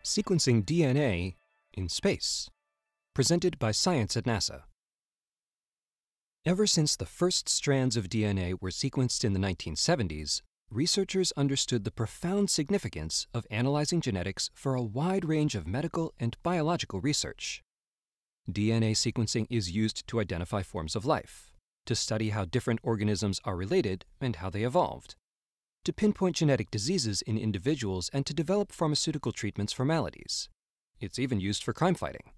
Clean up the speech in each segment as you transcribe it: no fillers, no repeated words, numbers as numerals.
Sequencing DNA in Space, presented by Science at NASA. Ever since the first strands of DNA were sequenced in the 1970s, researchers understood the profound significance of analyzing genetics for a wide range of medical and biological research. DNA sequencing is used to identify forms of life, to study how different organisms are related and how they evolved, to pinpoint genetic diseases in individuals, and to develop pharmaceutical treatments for maladies. It's even used for crime fighting.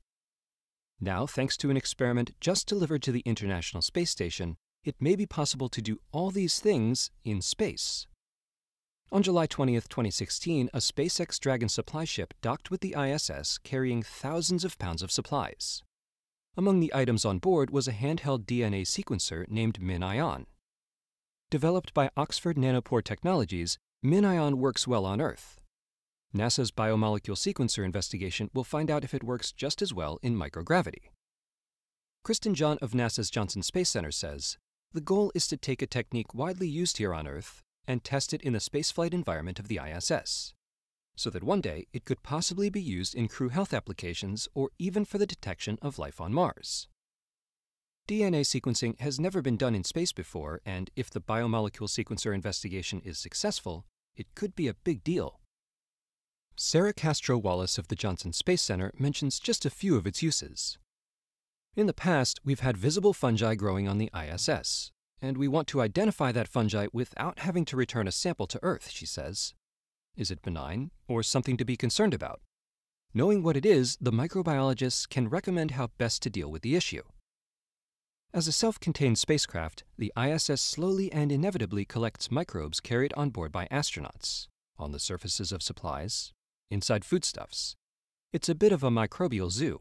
Now, thanks to an experiment just delivered to the International Space Station, it may be possible to do all these things in space. On July 20, 2016, a SpaceX Dragon supply ship docked with the ISS carrying thousands of pounds of supplies. Among the items on board was a handheld DNA sequencer named MinION. Developed by Oxford Nanopore Technologies, MinION works well on Earth. NASA's biomolecule sequencer investigation will find out if it works just as well in microgravity. Kristen John of NASA's Johnson Space Center says, "The goal is to take a technique widely used here on Earth and test it in the spaceflight environment of the ISS, so that one day it could possibly be used in crew health applications or even for the detection of life on Mars." DNA sequencing has never been done in space before, and if the biomolecule sequencer investigation is successful, it could be a big deal. Sarah Castro-Wallace of the Johnson Space Center mentions just a few of its uses. In the past, we've had visible fungi growing on the ISS, and we want to identify that fungi without having to return a sample to Earth, she says. Is it benign or something to be concerned about? Knowing what it is, the microbiologists can recommend how best to deal with the issue. As a self-contained spacecraft, the ISS slowly and inevitably collects microbes carried on board by astronauts, on the surfaces of supplies, inside foodstuffs. It's a bit of a microbial zoo.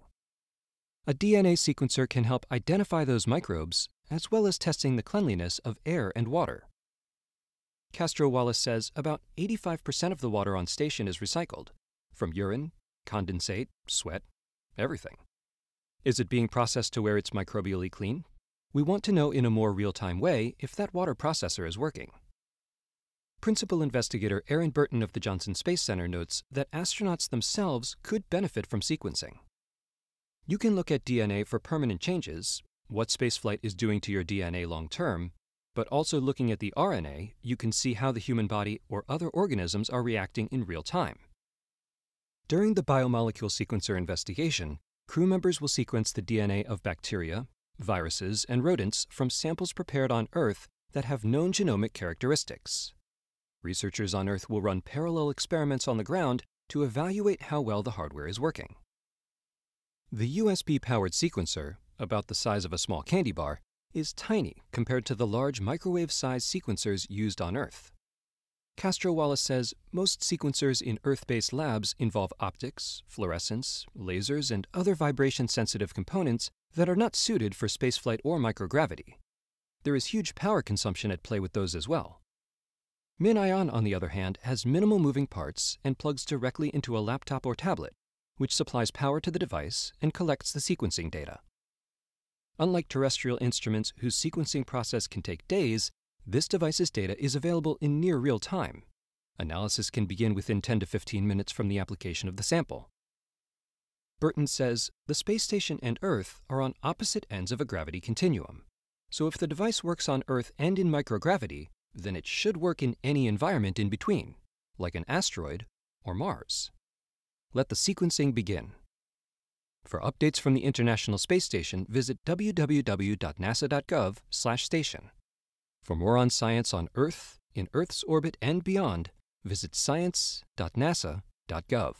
A DNA sequencer can help identify those microbes, as well as testing the cleanliness of air and water. Castro-Wallace says about 85% of the water on station is recycled, from urine, condensate, sweat, everything. Is it being processed to where it's microbially clean? We want to know in a more real-time way if that water processor is working. Principal investigator Aaron Burton of the Johnson Space Center notes that astronauts themselves could benefit from sequencing. You can look at DNA for permanent changes, what spaceflight is doing to your DNA long-term, but also looking at the RNA, you can see how the human body or other organisms are reacting in real time. During the biomolecule sequencer investigation, crew members will sequence the DNA of bacteria, viruses, and rodents from samples prepared on Earth that have known genomic characteristics. Researchers on Earth will run parallel experiments on the ground to evaluate how well the hardware is working. The USB-powered sequencer, about the size of a small candy bar, is tiny compared to the large microwave-sized sequencers used on Earth. Castro-Wallace says most sequencers in Earth-based labs involve optics, fluorescence, lasers, and other vibration-sensitive components that are not suited for spaceflight or microgravity. There is huge power consumption at play with those as well. MinION, on the other hand, has minimal moving parts and plugs directly into a laptop or tablet, which supplies power to the device and collects the sequencing data. Unlike terrestrial instruments whose sequencing process can take days, this device's data is available in near real time. Analysis can begin within 10 to 15 minutes from the application of the sample. Burton says the space station and Earth are on opposite ends of a gravity continuum. So if the device works on Earth and in microgravity, then it should work in any environment in between, like an asteroid or Mars. Let the sequencing begin. For updates from the International Space Station, visit www.nasa.gov/station. For more on science on Earth, in Earth's orbit, and beyond, visit science.nasa.gov.